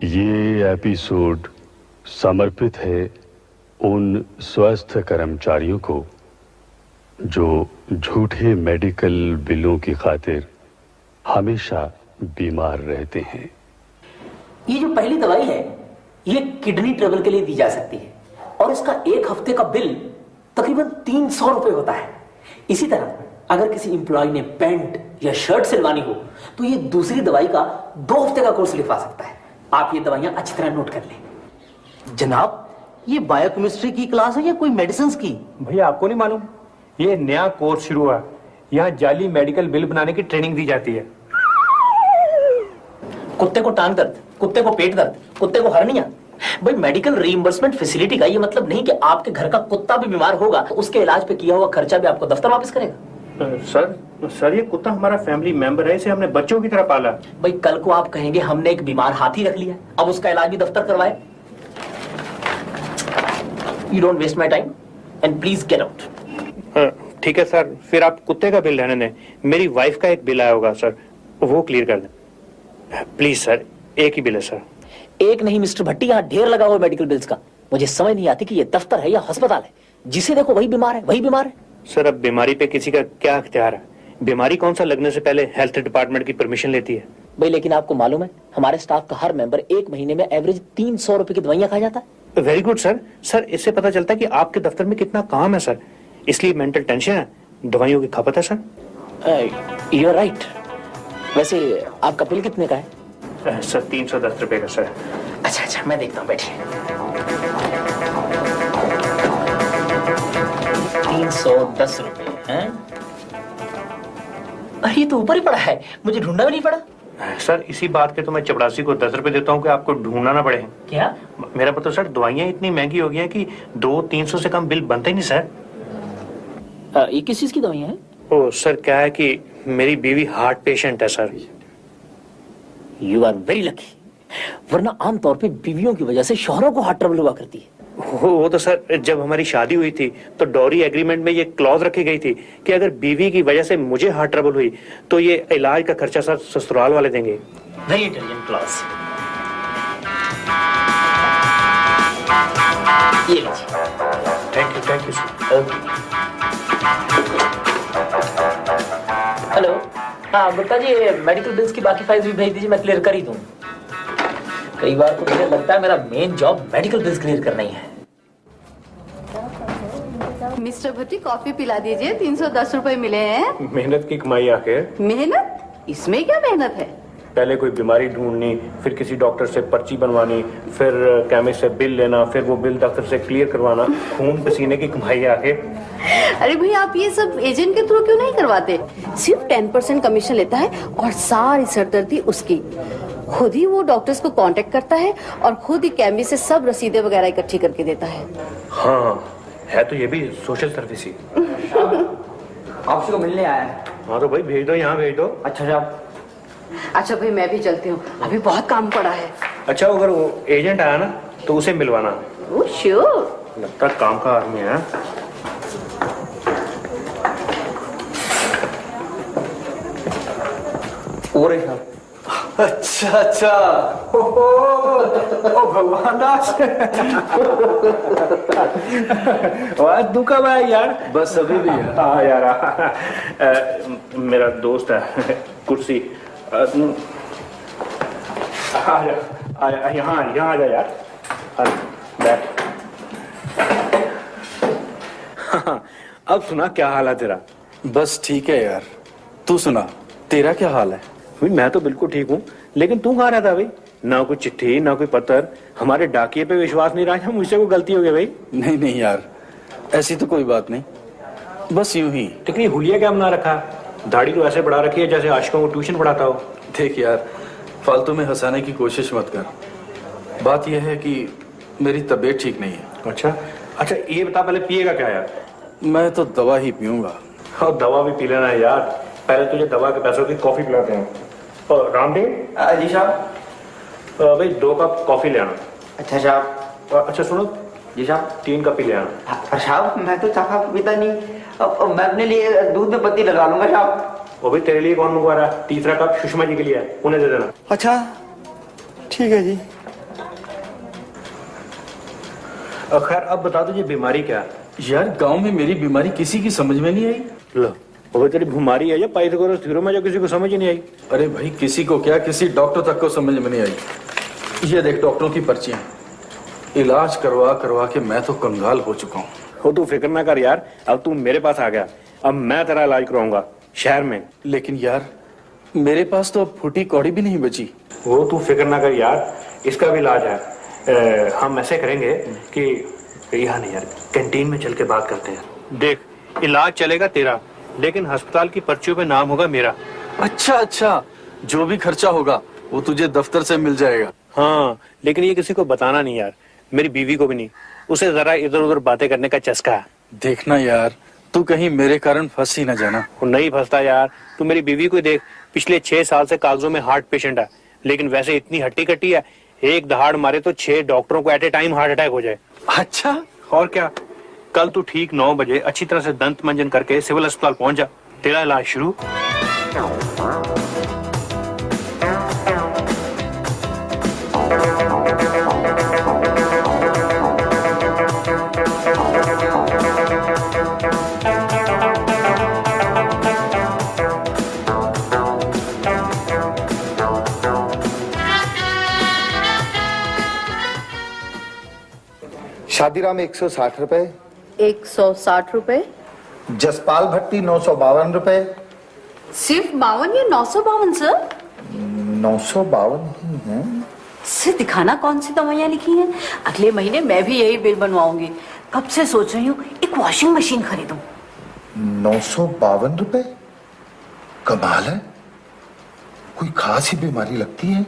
ये एपिसोड समर्पित है उन स्वस्थ कर्मचारियों को जो झूठे मेडिकल बिलों की खातिर हमेशा बीमार रहते हैं। ये जो पहली दवाई है ये किडनी ट्रबल के लिए दी जा सकती है और इसका 1 हफ्ते का बिल तकरीबन 300 रुपए होता है। इसी तरह अगर किसी एम्प्लॉय ने पैंट या शर्ट सिलवानी हो तो ये दूसरी दवाई का 2 हफ्ते का कोर्स लिखवा सकता है। आप ये दवाइयां अच्छी तरह नोट कर लें। जनाब, ये बायोकेमिस्ट्री की क्लास है या कोई मेडिसिन की? भैया आपको नहीं मालूम, ये नया कोर्स शुरू हुआ। यहाँ जाली मेडिकल बिल बनाने की ट्रेनिंग दी जाती है। कुत्ते को टांग दर्द, कुत्ते को पेट दर्द, कुत्ते को हर्निया। भाई मेडिकल रीइंबर्समेंट फैसिलिटी का ये मतलब नहीं कि आपके घर का कुत्ता भी बीमार होगा तो उसके इलाज पे किया हुआ खर्चा भी आपको दफ्तर वापस करेगा। सर ये कुत्ता हमारा फैमिली मेंबर है, इसे हमने बच्चों की तरह पाला। भाई कल को आप कहेंगे हमने एक बीमार हाथी रख लिया, अब उसका इलाज भी दफ्तर करवाए। You don't waste my time and please get out. ठीक है सर, फिर आप कुत्ते का बिल रहने दें। मेरी वाइफ का एक बिल आया होगा सर, वो क्लियर कर दें प्लीज सर। एक ही बिल है सर। एक नहीं मिस्टर भट्टी, यहाँ ढेर लगा हुआ मेडिकल बिल्स का। मुझे समझ नहीं आती कि ये दफ्तर है या अस्पताल है। जिसे देखो वही बीमार है, वही बीमार है। सर अब बीमारी पे किसी का क्या इख्तियार है? बीमारी कौन सा लगने से पहले हेल्थ डिपार्टमेंट की परमिशन लेती है। भाई लेकिन आपको मालूम है हमारे स्टाफ का हर मेंबर 1 महीने में एवरेज 300 रुपए की दवाइयां खा जाता है। Very good sir. सर इससे पता चलता है कि आपके दफ्तर में कितना काम है सर, इसलिए मेंटल टेंशन है, दवाइयों की खपत है सर। You are right. वैसे आपका बिल कितने का है? सर 310 रुपए का सर। अच्छा मैं देखता हूँ, बैठिए। 310 रुपए हैं? ये तो ऊपर ही पड़ा है, मुझे ढूंढना भी नहीं पड़ा। सर इसी बात के तो मैं चपरासी को 10 रुपए देता हूँ कि आपको ढूंढना ना पड़े। क्या? मेरा मतलब सर दवाइयाँ इतनी महंगी हो गई हैं कि 200-300 से कम बिल बनते ही नहीं सर। ये किस चीज की दवाइयाँ हैं? ओ सर क्या है कि मेरी बीवी हार्ट पेशेंट है sir. You are very lucky, वरना आमतौर पे बीवियों की वजह से शौहरों को हार्ट ट्रबल हुआ करती है। वो तो सर जब हमारी शादी हुई थी तो डॉरी एग्रीमेंट में ये क्लॉज रखी गई थी कि अगर बीवी की वजह से मुझे हार्ट ट्रबल हुई तो ये इलाज का खर्चा सर ससुराल वाले देंगे। Very intelligent clause. ये लीजिए। Thank you sir. Okay. Hello, हाँ गुप्ता जी, मेडिकल बिल्स की बाकी फाइल्स भी भेज दीजिए, मैं क्लियर कर ही दूं। कई बार तो मुझे लगता है मेरा main job medical bills clear करना ही है। मिस्टर भट्टी कॉफी पिला दीजिए, 310 रुपए मिले हैं। मेहनत की कमाई आखिर। मेहनत? इसमें क्या मेहनत है? पहले कोई बीमारी ढूंढनी, फिर किसी डॉक्टर से पर्ची बनवानी, फिर केमिस्ट से बिल लेना, फिर वो बिल डॉक्टर से क्लियर करवाना। खून पसीने की कमाई आखिर। अरे भाई आप ये सब एजेंट के थ्रू क्यों नहीं करवाते? सिर्फ 10% कमीशन लेता है और सारी सरदर्दी उसकी। खुद ही वो डॉक्टर्स को कांटेक्ट करता है और खुद ही केमिस्ट से सब रसीदें वगैरह इकट्ठी करके देता है। हाँ है तो ये भी सोशल सर्विस ही। आपसे को मिलने आया है। हाँ तो भाई भेज दो, यहाँ भेज दो। अच्छा भाई मैं भी चलती हूँ, अभी बहुत काम पड़ा है। अच्छा अगर वो एजेंट आया ना तो उसे मिलवाना। Oh sure. लगता काम का आदमी है। अच्छा ओ भगवान तू कब आया यार? बस अभी भी है। हाँ यार मेरा दोस्त है कुर्सी। यहाँ आ जा यार, बैठ। अब सुना क्या हाल है तेरा? बस ठीक है यार, तू सुना तेरा क्या हाल है? मैं तो बिल्कुल ठीक हूँ, लेकिन तू कहाँ रहता भाई? ना कोई चिट्ठी ना कोई पत्र, हमारे डाकिये पे विश्वास नहीं रहा। मुझसे कोई गलती हो गई भाई? नहीं यार, ऐसी तो कोई बात नहीं, बस यूं ही। इतनी हुलिया क्या बना रखा? दाढ़ी तो ऐसे बढ़ा रखी है जैसे आशिकों को ट्यूशन पढ़ाता हो। देख यार, फालतू में हंसाने की कोशिश मत कर। बात यह है कि मेरी तबीयत ठीक नहीं है। अच्छा ये बता, पहले पिएगा क्या यार? मैं तो दवा ही पीऊंगा। और दवा भी पी लेना है यार, पहले तुझे दवा के पैसों की कॉफी पिलाते हैं। और रामदेव जी साहब। भाई 2 कप कॉफी ले आना। अच्छा साहब। अच्छा सुनो जी साहब। 3 कप ही ले आना। साहब मैं तो चाह पीता नहीं, अब मैं अपने लिए दूध में पत्ती लगा लूंगा साहब। वो भी तेरे लिए कौन मंगवा रहा है? 3रा कप सुषमा जी के लिए है, उन्हें दे देना। अच्छा ठीक है जी। खैर अब बता दो ये बीमारी क्या है? यार गांव में मेरी बीमारी किसी की समझ में नहीं आई। लो वो तेरी बीमारी है या पाइथागोरस थ्योरम है जो किसी को समझ ही नहीं आई। अरे भाई किसी को क्या, किसी डॉक्टर तक को समझ में नहीं आई। ये देख डॉक्टरों की पर्चियां, इलाज करवा करवा के मैं तो कंगाल हो चुका हूँ। हो तू फिक्र ना कर यार, अब तू मेरे पास आ गया, अब मैं तेरा इलाज करवाऊंगा शहर में। लेकिन यार मेरे पास तो अब फूटी कौड़ी भी नहीं बची। वो तू फिक्र ना कर यार, इसका भी इलाज है। हम ऐसे करेंगे कि यहाँ नहीं यार, कैंटीन में चल के बात करते हैं। देख इलाज चलेगा तेरा, लेकिन अस्पताल की पर्चियों पे नाम होगा मेरा। अच्छा, जो भी खर्चा होगा वो तुझे दफ्तर से मिल जाएगा। हाँ लेकिन ये किसी को बताना नहीं यार, मेरी बीवी को भी नहीं, उसे जरा इधर उधर बातें करने का चस्का है। देखना यार तू कहीं मेरे कारण फंस ही ना जाना। वो नहीं फंसता यार, तू मेरी बीवी को देख, पिछले 6 साल से कागजों में हार्ट पेशेंट है, लेकिन वैसे इतनी हट्टी कट्टी है, एक दहाड़ मारे तो 6 डॉक्टरों को at a time heart attack हो जाए। अच्छा और क्या, कल तू ठीक 9 बजे अच्छी तरह से दंत मंजन करके सिविल अस्पताल पहुंच जा, तेरा इलाज शुरू। शादीराम 160 रुपए, 160 रुपए। जसपाल भट्टी 952 रुपए। सिर्फ 52 या 952 सर? 952 ही है। सिर दिखाना कौन सी दवाइयाँ लिखी हैं। अगले महीने मैं भी यही बिल बनवाऊंगी। कब से सोच रही हूँ एक वॉशिंग मशीन खरीदूं। 952 रुपए, कमाल है। कोई खास ही बीमारी लगती है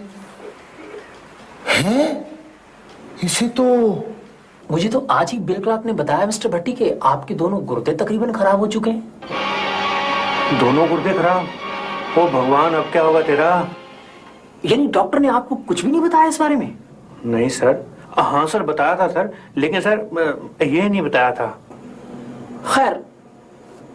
इसे तो। मुझे तो आज ही बिल क्लार्क ने बताया मिस्टर भट्टी के आपके दोनों गुर्दे तकरीबन खराब हो चुके हैं। दोनों गुर्दे खराब? ओ भगवान, अब क्या होगा तेरा? यानी डॉक्टर ने आपको कुछ भी नहीं बताया इस बारे में? नहीं सर। हाँ सर बताया था सर, लेकिन सर ये नहीं बताया था। खैर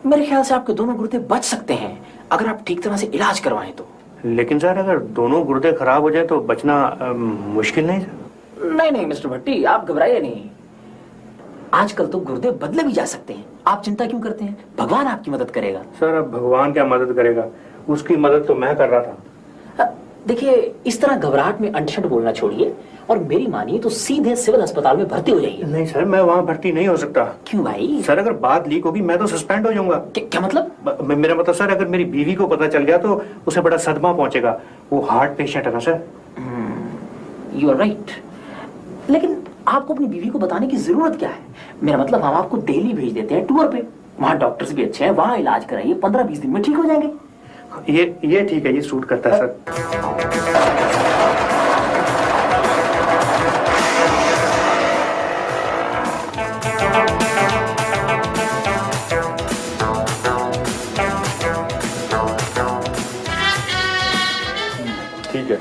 मेरे ख्याल से आपके दोनों गुर्दे बच सकते हैं अगर आप ठीक तरह से इलाज करवाएं तो। लेकिन सर अगर दोनों गुर्दे खराब हो जाए तो बचना मुश्किल नहीं सर? नहीं मिस्टर भट्टी, आप घबराइए नहीं। आजकल तो गुर्दे बदले भी जा सकते हैं, आप चिंता क्यों करते हैं, भगवान आपकी मदद करेगा। सर अब भगवान क्या मदद करेगा, उसकी मदद तो मैं कर रहा था। देखिए इस तरह घबराहट में अंट-शंट बोलना छोड़िए और मेरी मानिए तो सीधे सिविल अस्पताल में भर्ती हो जाइए। नहीं सर, मैं वहाँ भर्ती नहीं हो सकता। क्यों भाई? सर अगर बात लीक होगी मैं तो सस्पेंड हो जाऊंगा। क्या मतलब? मेरा मतलब सर अगर मेरी बीवी को पता चल गया तो उसे बड़ा सदमा पहुंचेगा, वो हार्ट पेशेंट है ना सर। यू आर राइट, लेकिन आपको अपनी बीवी को बताने की जरूरत क्या है? मेरा मतलब हम आपको दिल्ली भेज देते हैं टूर पे, वहाँ डॉक्टर्स भी अच्छे हैं, वहाँ इलाज कराइए, 15-20 दिन में ठीक हो जाएंगे। ये ठीक है, ये सूट करता है सर। ठीक है,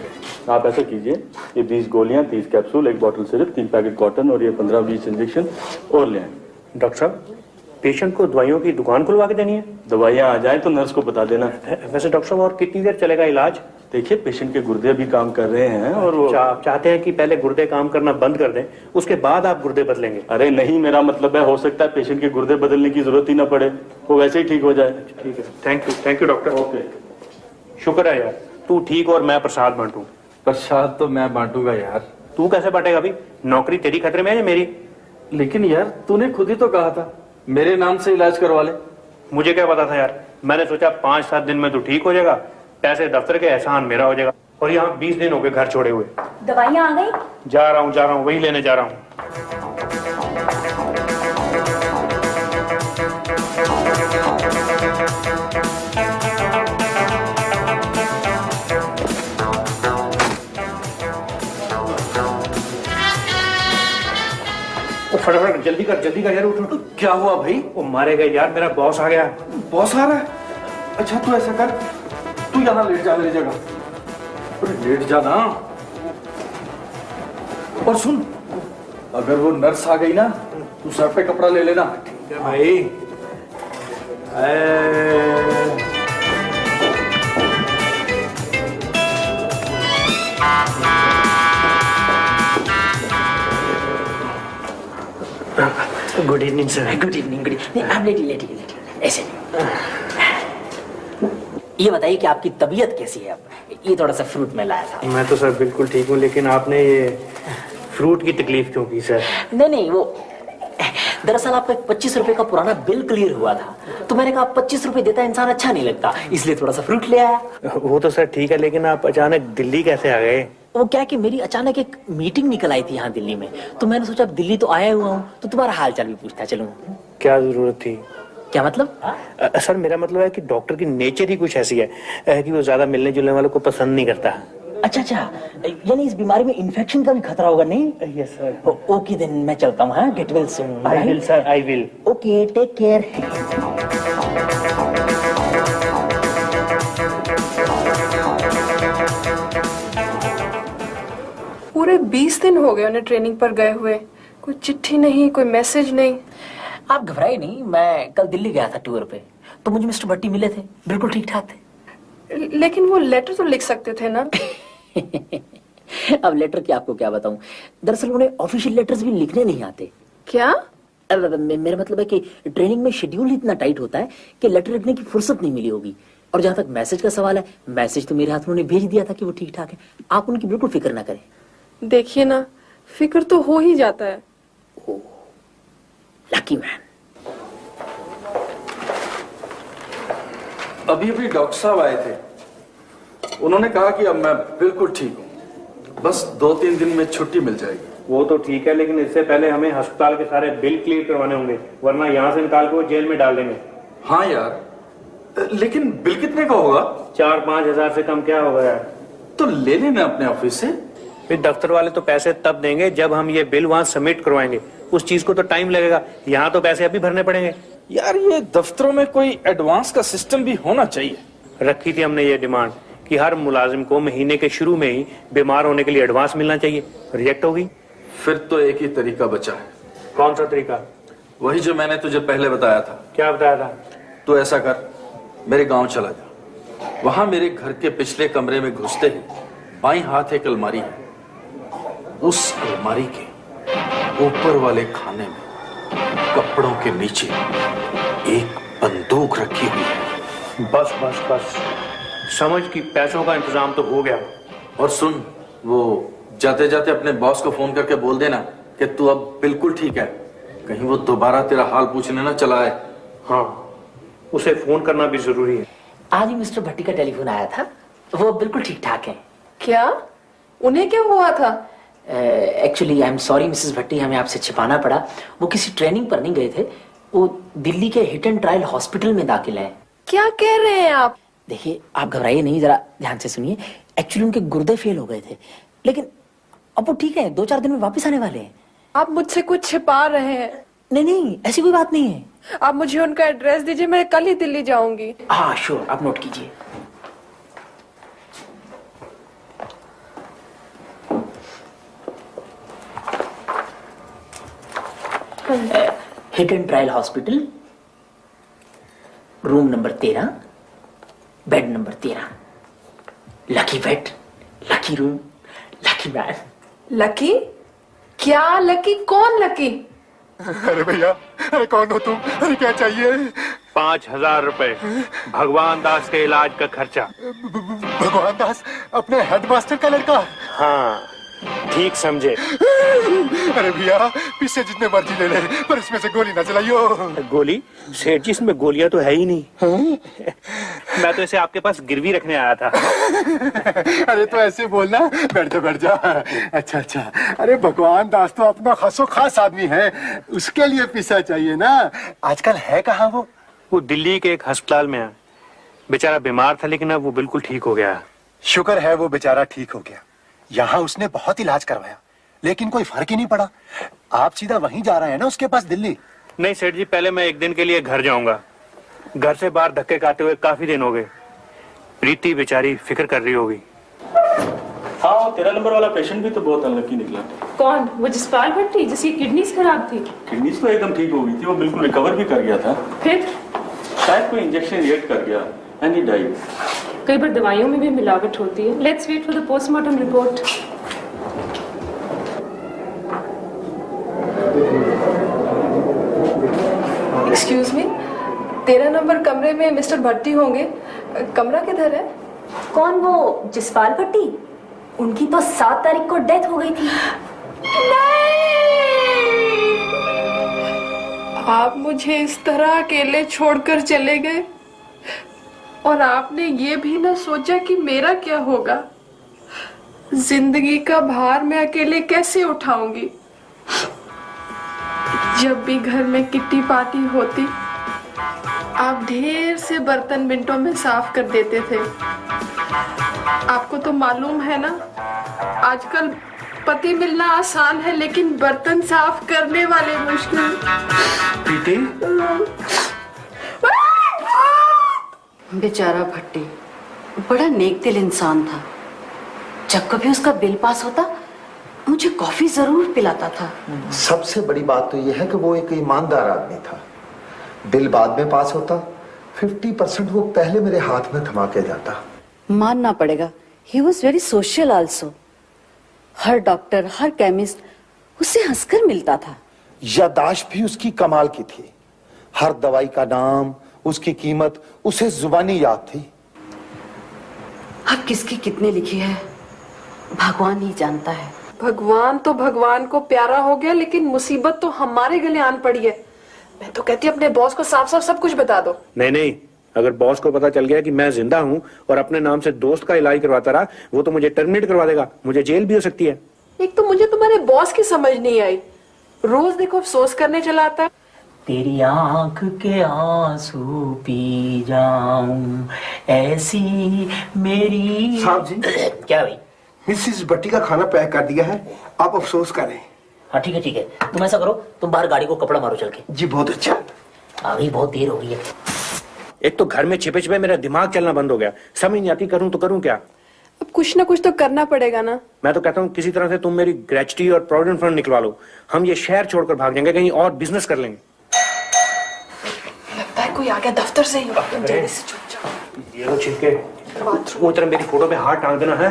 आप ऐसा कीजिए, ये 20 गोलियां, 30 capsule, 1 bottle syrup, 3 packet cotton और ये 15-20 इंजेक्शन और ले आए। डॉक्टर साहब, पेशेंट को दवाइयों की दुकान खुलवा के देनी है? दवाइयां आ जाए तो नर्स को बता देना। वैसे डॉक्टर साहब और कितनी देर चलेगा इलाज? देखिए पेशेंट के गुर्दे भी काम कर रहे हैं और वो आप चाहते हैं कि पहले गुर्दे काम करना बंद कर दें, उसके बाद आप गुर्दे बदलेंगे? अरे नहीं, मेरा मतलब है हो सकता है पेशेंट के गुर्दे बदलने की जरूरत ही ना पड़े, वो वैसे ही ठीक हो जाए। ठीक है, थैंक यू डॉक्टर। ओके, शुक्र है यार, तू ठीक और मैं प्रसाद बांटूं। प्रसाद तो मैं बांटूंगा यार। तू कैसे बांटेगा भाई? नौकरी तेरी खतरे में है या मेरी? लेकिन यार तूने खुद ही तो कहा था मेरे नाम से इलाज करवा ले। मुझे क्या पता था यार, मैंने सोचा 5-7 दिन में तो ठीक हो जाएगा, पैसे दफ्तर के, एहसान मेरा हो जाएगा। और यहाँ 20 दिन हो गए घर छोड़े हुए। दवाइयाँ आ गई? जा रहा हूँ, वही लेने जा रहा हूँ। फटाफट जल्दी कर यार, उठ। क्या हुआ भाई? वो मारे गए यार, मेरा बॉस आ गया। बॉस आ रहा है? अच्छा तू ऐसा कर, तू यहाँ लेट जा मेरी जगह। अरे लेट जा ना। और सुन, अगर वो नर्स आ गई ना तू सर पे कपड़ा ले लेना। ठीक है भाई। Good evening sir. Good evening, good evening. आप लेटिए, ऐसे ये बताइए कि आपकी तबीयत कैसी है? अब ये थोड़ा सा फ्रूट मैं लाया था। मैं तो सर बिल्कुल ठीक हूँ, लेकिन आपने ये फ्रूट की तकलीफ क्यों की सर? नहीं, वो दरअसल आपका 25 रुपए का पुराना बिल क्लियर हुआ था, तो मैंने कहा 25 रुपए देता इंसान अच्छा नहीं लगता, इसलिए थोड़ा सा फ्रूट ले आया। वो तो सर ठीक है, लेकिन आप अचानक दिल्ली कैसे आ गए? वो क्या कि मेरी अचानक एक मीटिंग निकल आई थी यहाँ दिल्ली में, तो मैंने सोचा अब दिल्ली तो आया हुआ हूँ तो तुम्हारा हाल चाल भी पूछता चलूं। क्या जरूरत थी? क्या मतलब? सर मेरा मतलब है कि डॉक्टर की नेचर ही कुछ ऐसी है कि वो ज्यादा मिलने जुलने वालों को पसंद नहीं करता। अच्छा, यानी इस बीमारी में इन्फेक्शन का भी खतरा होगा, नहीं? Yes sir. ओके देन मैं चलता हूँ। हाँ, get well soon. I will sir, I will. Okay, take care. पूरे 20 दिन हो गए उन्हें ट्रेनिंग पर गए हुए, कोई चिट्ठी नहीं, कोई मैसेज नहीं। आप घबराए नहीं, मैं कल दिल्ली गया था टूर पे, तो मुझे मिस्टर भट्टी मिले थे, बिल्कुल ठीक ठाक थे। लेकिन वो लेटर तो लिख सकते थे ना। अब लेटर की आपको क्या बताऊं, दरअसल उन्हें ऑफिशियल लेटर्स भी लिखने नहीं आते। क्या? मेरा मतलब है कि ट्रेनिंग में शेड्यूल इतना टाइट होता है कि लेटर लिखने की फुर्सत नहीं मिली होगी। और जहां तक मैसेज का सवाल है, मैसेज तो मेरे हाथ में उन्होंने भेज दिया था कि वो ठीक ठाक है, आप उनकी बिल्कुल फिक्र ना करें। देखिए ना, फिक्र तो हो ही जाता है। Lucky man. अभी अभी डॉक्टर साहब आए थे, उन्होंने कहा कि अब मैं बिल्कुल ठीक हूँ, बस 2-3 दिन में छुट्टी मिल जाएगी। वो तो ठीक है, लेकिन इससे पहले हमें अस्पताल के सारे बिल क्लियर करवाने होंगे, वरना यहाँ से निकाल के वो जेल में डाल देंगे। हाँ यार, लेकिन बिल कितने का होगा? 4-5 हजार से कम क्या होगा यार? तो ले लेना अपने ऑफिस से। फिर दफ्तर वाले तो पैसे तब देंगे जब हम ये बिल वहाँ सबमिट करवाएंगे, उस चीज को तो टाइम लगेगा, यहाँ तो पैसे अभी भरने पड़ेंगे। यार ये दफ्तरों में कोई एडवांस का सिस्टम भी होना चाहिए। रखी थी हमने ये डिमांड कि हर मुलाजिम को महीने के शुरू में ही बीमार होने के लिए एडवांस मिलना चाहिए, रिजेक्ट होगी। फिर तो एक ही तरीका बचा है। कौन सा तरीका? वही जो मैंने तुझे पहले बताया था। क्या बताया था? तो ऐसा कर, मेरे गांव चला जा, वहां मेरे घर के पिछले कमरे में घुसते ही बाईं हाथ एक अलमारी है, उस अलमारी के ऊपर वाले खाने में कपड़ों के नीचे एक बंदूक रखी हुई है। बस बस बस, समझ कि पैसों का इंतजाम तो हो गया। और सुन, वो जाते जाते अपने बॉस को फोन करके बोल देना कि तू अब बिल्कुल ठीक है, कहीं वो दोबारा तेरा हाल पूछने ना चला आए। हाँ, उसे फोन करना भी जरूरी है। आज ही मिस्टर भट्टी का टेलीफोन आया था, वो बिल्कुल ठीक ठाक है। क्या? उन्हें क्या हुआ था? Actually I am sorry Mrs Bhatti, हमें आपसे छिपाना पड़ा। वो किसी ट्रेनिंग पर नहीं गए थे, वो दिल्ली के हिट एंड ट्रायल हॉस्पिटल में दाखिल हैं। क्या कह रहे हैं आप? देखिए, आप घबराइए नहीं, जरा ध्यान से सुनिए। एक्चुअली उनके गुर्दे फेल हो गए थे, लेकिन अब वो ठीक है, 2-4 दिन में वापस आने वाले हैं। आप मुझसे कुछ छिपा रहे हैं? नहीं, ऐसी कोई बात नहीं है। आप मुझे उनका एड्रेस दीजिए, मैं कल ही दिल्ली जाऊंगी। हाँ श्योर, आप नोट कीजिए। Hit and trial hospital, room number 13, bed number 13। Lucky bed, lucky room, lucky man. Lucky? क्या लकी? कौन लकी? अरे भैया, अरे कौन हो तुम? अरे क्या चाहिए? 5000 रुपए, भगवान दास के इलाज का खर्चा। भगवान दास अपने हेडमास्टर का लड़का? हाँ, ठीक समझे। अरे भैया, पीछे जितने मर्जी ले ले, पर इसमें से गोली ना चलाइयो। गोली? सेठ जी, इसमें गोलियां तो है ही नहीं। मैं तो इसे आपके पास गिरवी रखने आया था। अरे तो ऐसे बोलना, बैठ जा। अच्छा, अरे भगवान दास तो अपना खासो खास आदमी है, उसके लिए पैसा चाहिए ना। आजकल है कहाँ वो? वो दिल्ली के एक अस्पताल में है, बेचारा बीमार था, लेकिन अब वो बिल्कुल ठीक हो गया। शुक्र है वो बेचारा ठीक हो गया। यहाँ उसने बहुत इलाज करवाया, लेकिन कोई फर्क ही नहीं पड़ा। आप सीधा वहीं जा रहे हैं ना उसके पास, दिल्ली? नहीं सेठ जी, पहले मैं एक दिन के लिए घर जाऊंगा। घर से बाहर धक्के खाते हुए काफी दिन हो गए। प्रीति बेचारी फिक्र कर रही होगी। हाँ, 13 नंबर वाला पेशेंट भी तो बहुत अनलकी निकला। कौन? वो जसपाल भट्टी जिसकी किडनीज खराब थी? किडनीज तो एकदम ठीक हो गई थी, वो बिल्कुल रिकवर भी कर गया था। फिर शायद कोई इंजेक्शन रिएक्ट कर गया एंड ही डाइड। कई बार दवाइयों में भी मिलावट होती है। Let's wait for the postmortem report. Excuse me, 13 number कमरे में मिस्टर भट्टी होंगे, कमरा किधर है? कौन, वो जसपाल भट्टी? उनकी तो 7 तारीख को डेथ हो गई थी। आप मुझे इस तरह अकेले छोड़कर चले गए और आपने ये भी ना सोचा कि मेरा क्या होगा। जिंदगी का भार मैं अकेले कैसे उठाऊंगी। जब भी घर में किट्टी पार्टी होती, आप ढेर से बर्तन मिनटों में साफ कर देते थे। आपको तो मालूम है ना, आजकल पति मिलना आसान है लेकिन बर्तन साफ करने वाले मुश्किल। प्रीति, बेचारा भट्टी बड़ा नेक दिल इंसान था। जब कभी उसका बिल पास होता मुझे कॉफी जरूर पिलाता था। सबसे बड़ी बात तो यह है कि वो एक ईमानदार आदमी था। बिल बाद में पास होता, 50% वो पहले मेरे हाथ में थमा के जाता। मानना पड़ेगा, he was very social also. Her doctor, her chemist उससे हंसकर मिलता था। यादाश्त भी उसकी कमाल की थी। हर दवाई का नाम, उसकी कीमत उसे जुबानी याद थी। अब किसकी कितने लिखी है भगवान ही जानता है। भगवान तो भगवान को प्यारा हो गया, लेकिन मुसीबत तो हमारे गले आन पड़ी है। मैं तो कहती अपने बॉस को साफ साफ सब कुछ बता दो। नहीं, अगर बॉस को पता चल गया कि मैं जिंदा हूँ और अपने नाम से दोस्त का इलाज करवाता रहा, वो तो मुझे टर्मिनेट करवा देगा। मुझे जेल भी हो सकती है। एक तो मुझे तुम्हारे बॉस की समझ नहीं आई, रोज देखो अफसोस करने चला आता है। तेरी आंख के आंसू पी जाऊं ऐसी मेरी। साहब जी, क्या भाई? मिसिस भट्टी का खाना पैक कर दिया है, आप अफसोस करें। हाँ ठीक है, तुम ऐसा करो, तुम बाहर गाड़ी को कपड़ा मारो चल के। जी बहुत अच्छा। अभी बहुत देर हो गई है। एक तो घर में छिपे छिपे मेरा दिमाग चलना बंद हो गया। समझ नहीं आती करूं तो करूं क्या। अब कुछ ना कुछ तो करना पड़ेगा ना। मैं तो कहता हूँ किसी तरह से तुम मेरी ग्रेचुटी और प्रोविडेंट फंड निकलवा लो। हम ये शहर छोड़कर भाग जाएंगे, कहीं और बिजनेस कर लेंगे। लगता है कोई आ गया दफ्तर से ही। जल्दी से छुप जाओ। ये लो छिपके, वो तरह मेरी फोटो पे हाथ टांग देना है।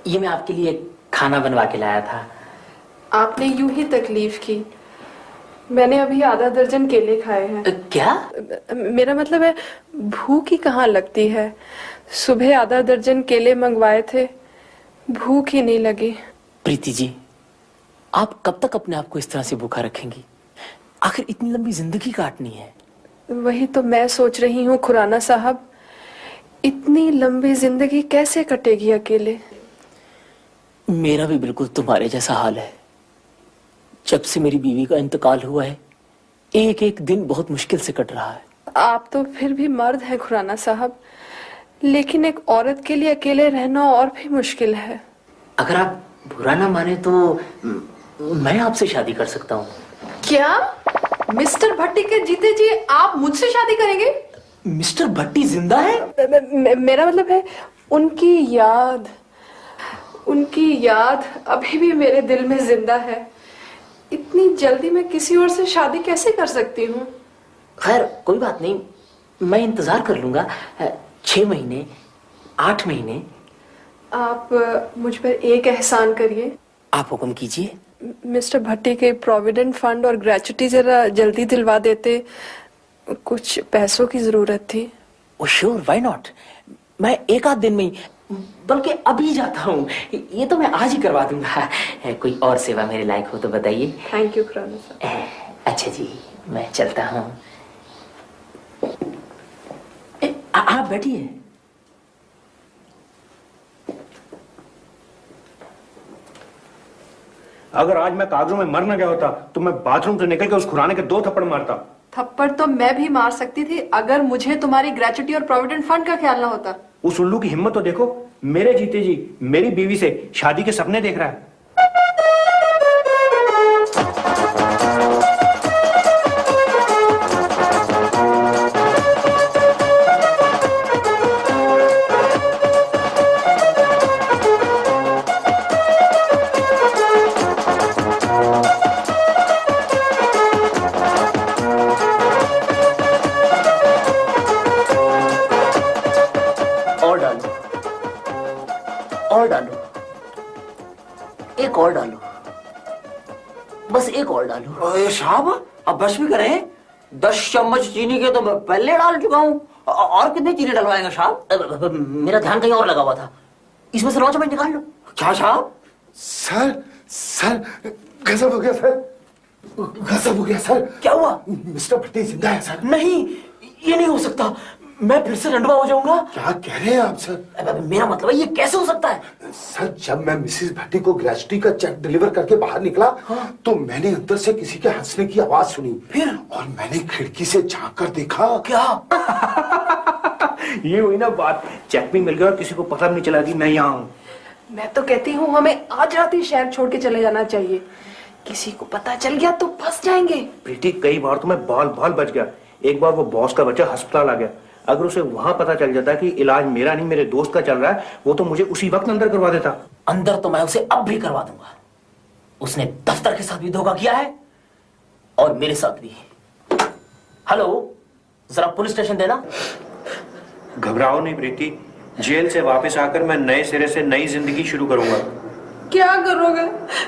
ये मैं आपके लिए खाना बनवा के लाया था। आपने यूं ही तकलीफ की। मैंने अभी आधा दर्जन केले खाए हैं। क्या? मेरा मतलब है भूख ही कहाँ लगती है। सुबह आधा दर्जन केले मंगवाए थे, भूख ही नहीं लगी। प्रीति जी, आप कब तक अपने आप को इस तरह से भूखा रखेंगी? आखिर इतनी लंबी जिंदगी काटनी है। वही तो मैं सोच रही हूँ खुराना साहब, इतनी लंबी जिंदगी कैसे कटेगी अकेले। मेरा भी बिल्कुल तुम्हारे जैसा हाल है। जब से मेरी बीवी का इंतकाल हुआ है, एक एक दिन बहुत मुश्किल से कट रहा है। आप तो फिर भी मर्द हैं खुराना साहब, लेकिन एक औरत के लिए अकेले रहना और भी मुश्किल है। अगर आप बुरा ना माने तो मैं आपसे शादी कर सकता हूँ। क्या मिस्टर भट्टी के जीते जी आप मुझसे शादी करेंगे? मिस्टर भट्टी जिंदा है? मेरा मतलब है उनकी याद अभी भी मेरे दिल में जिंदा है। इतनी जल्दी मैं किसी और से शादी कैसे कर सकती हूँ? खैर कोई बात नहीं, मैं इंतजार कर लूंगा। 6 महीने, 8 महीने। आप मुझ पर एक एहसान करिए। आप हुक्म कीजिए। मिस्टर भट्टी के प्रोविडेंट फंड और ग्रेचुटी जरा जल्दी दिलवा देते, कुछ पैसों की जरूरत थी। ओ श्योर, व्हाई नॉट। मैं एक आध दिन में ही, बल्कि अभी जाता हूँ। ये तो मैं आज ही करवा दूंगा। कोई और सेवा मेरे लायक हो तो बताइए। थैंक यू खुराना साहब। अच्छा जी, मैं चलता हूँ। आप बैठिए। अगर आज मैं कागजों में मर न गया होता तो मैं बाथरूम से निकल के उस खुराने के 2 थप्पड़ मारता। थप्पड़ तो मैं भी मार सकती थी अगर मुझे तुम्हारी ग्रेचुटी और प्रोविडेंट फंड का ख्याल ना होता। उस उल्लू की हिम्मत तो देखो, मेरे जीते जी मेरी बीवी से शादी के सपने देख रहा है। और डालूं? ओए साहब, अब बस भी करें। 10 चम्मच चीनी के तो मैं पहले डाल चुका हूँ। और कितनी चीनी डलवाएंगे साहब? मेरा ध्यान कहीं और लगा हुआ था। इसमें से 9 चम्मच निकाल लो। क्या साहब? सर गजब हो गया सर, गजब हो गया सर। क्या हुआ? मिस्टर भट्टी जिंदा है सर। नहीं, ये नहीं हो सकता। मैं फिर से रंडवा हो जाऊंगा। क्या कह रहे हैं आप सर? मेरा मतलब है, ये कैसे हो सकता है? सर, जब मैं मिसेस भट्टी को ग्रेजुटी का चेक डिलीवर करके बाहर निकला, तो मैंने अंदर से किसी के हंसने की आवाज सुनी। फिर? और मैंने खिड़की से झांक कर देखा। क्या? ये हुई ना बात, चेक भी मिल गया और किसी को पता भी नहीं चला कि मैं यहाँ हूँ। मैं तो कहती हूँ हमें आज रात ही शहर छोड़ के चले जाना चाहिए। किसी को पता चल गया तो फंस जाएंगे। प्रीति, कई बार तो मैं बाल बच गया। एक बार वो बॉस का बच्चा अस्पताल आ गया। अगर उसे वहां पता चल जाता कि इलाज मेरा नहीं मेरे दोस्त का चल रहा है, वो तो मुझे उसी वक्त अंदर करवा देता। अंदर तो मैं उसे अब भी करवा दूंगा। उसने दफ्तर के साथ भी धोखा किया है और मेरे साथ भी। हेलो, जरा पुलिस स्टेशन देना। घबराओ नहीं प्रीति, जेल से वापस आकर मैं नए सिरे से नई जिंदगी शुरू करूंगा। क्या करोगे?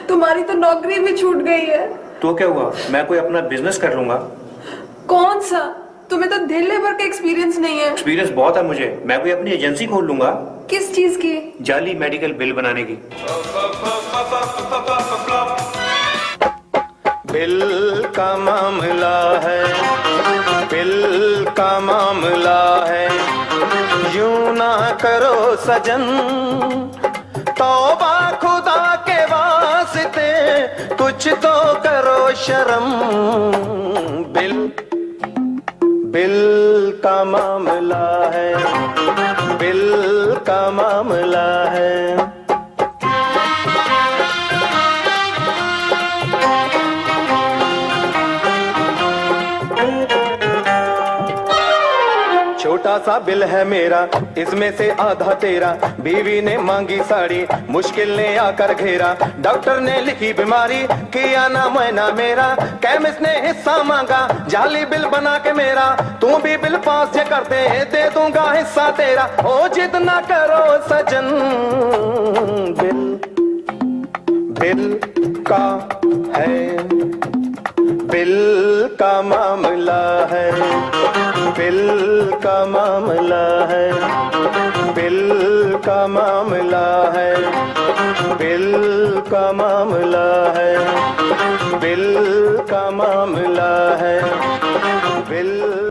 तुम्हारी तो नौकरी भी छूट गई है। तो क्या हुआ, मैं कोई अपना बिजनेस कर लूंगा। कौन सा? तुम्हें तो ढीले भर का एक्सपीरियंस नहीं है। एक्सपीरियंस बहुत है मुझे। मैं कोई अपनी एजेंसी खोल लूंगा। किस चीज की? जाली मेडिकल बिल बनाने की। बिल का मामला है, बिल का मामला है, यूं ना करो सजन, तौबा खुदा के वास्ते, कुछ तो करो शर्म। बिल का मामला है, बिल का मामला है। छोटा सा बिल है मेरा, इसमें से आधा तेरा। बीवी ने मांगी साड़ी, मुश्किल ने आकर घेरा। डॉक्टर ने लिखी बीमारी, किया ना मैना मेरा। केमिस्ट ने हिस्सा मांगा, जाली बिल बना के मेरा। तू भी बिल पास जे कर दे दूंगा हिस्सा तेरा। ओ जिद ना करो सजन, बिल का है, बिल का मामला है, बिल का मामला है, बिल का मामला है, बिल का मामला है, बिल का मामला है।